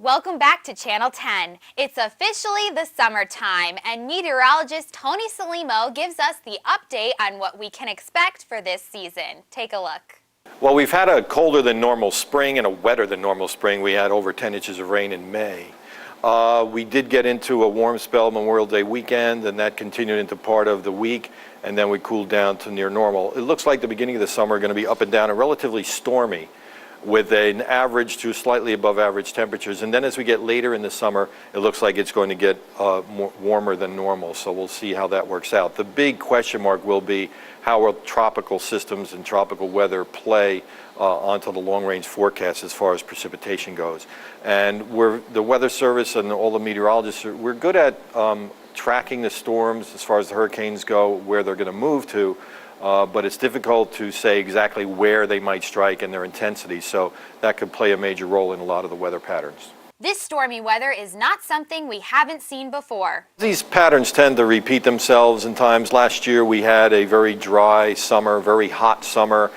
Welcome back to Channel 10. It's officially the summertime, and meteorologist Tony Salimo gives us the update on what we can expect for this season. Take a look. Well, we've had a colder than normal spring and a wetter than normal spring. We had over 10 inches of rain in May. We did get into a warm spell Memorial Day weekend, and that continued into part of the week, and then we cooled down to near normal. It looks like the beginning of the summer are going to be up and down and relatively stormy, with an average to slightly above average temperatures. And then as we get later in the summer, it looks like it's going to get warmer than normal. So we'll see how that works out. The big question mark will be how will tropical systems and tropical weather play onto the long-range forecast as far as precipitation goes. And the Weather Service and all the meteorologists, we're good at tracking the storms as far as the hurricanes go, where they're going to move to. But it's difficult to say exactly where they might strike and their intensity, so that could play a major role in a lot of the weather patterns. This stormy weather is not something we haven't seen before. These patterns tend to repeat themselves in times. Last year we had a very dry summer, very hot summer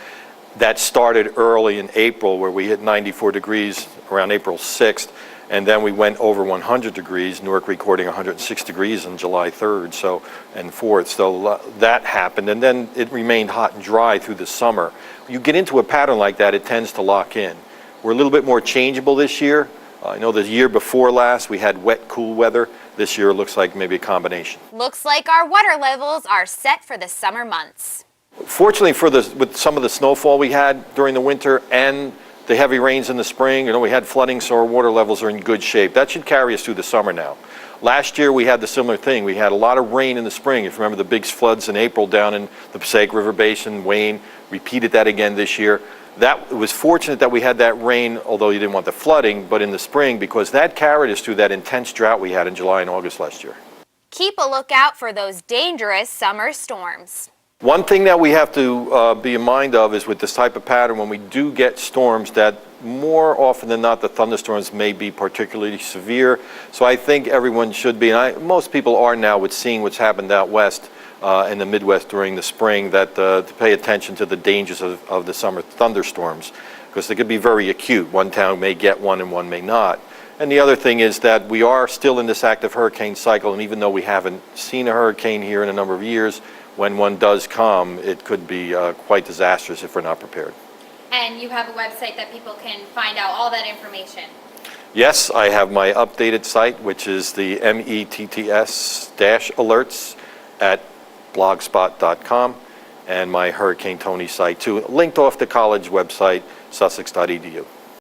that started early in April, where we hit 94 degrees around April 6th. And then we went over 100 degrees, Newark recording 106 degrees on July 3rd and 4th. So that happened, and then it remained hot and dry through the summer. When you get into a pattern like that, it tends to lock in. We're a little bit more changeable this year. I know the year before last we had wet, cool weather. This year it looks like maybe a combination. Looks like our water levels are set for the summer months. Fortunately, with some of the snowfall we had during the winter and the heavy rains in the spring, we had flooding, so our water levels are in good shape. That should carry us through the summer now. Last year we had the similar thing. We had a lot of rain in the spring. If you remember the big floods in April down in the Passaic River Basin, Wayne, repeated that again this year. It was fortunate that we had that rain, although you didn't want the flooding, but in the spring, because that carried us through that intense drought we had in July and August last year. Keep a lookout for those dangerous summer storms. One thing that we have to be in mind of is with this type of pattern, when we do get storms, that more often than not the thunderstorms may be particularly severe. So I think everyone should be, and most people are now with seeing what's happened out west in the Midwest during the spring, that to pay attention to the dangers of the summer thunderstorms, because they could be very acute. One town may get one and one may not. And the other thing is that we are still in this active hurricane cycle, and even though we haven't seen a hurricane here in a number of years, when one does come, it could be quite disastrous if we're not prepared. And you have a website that people can find out all that information. Yes, I have my updated site, which is the METTS-alerts at blogspot.com, and my Hurricane Tony site too, linked off the college website, sussex.edu.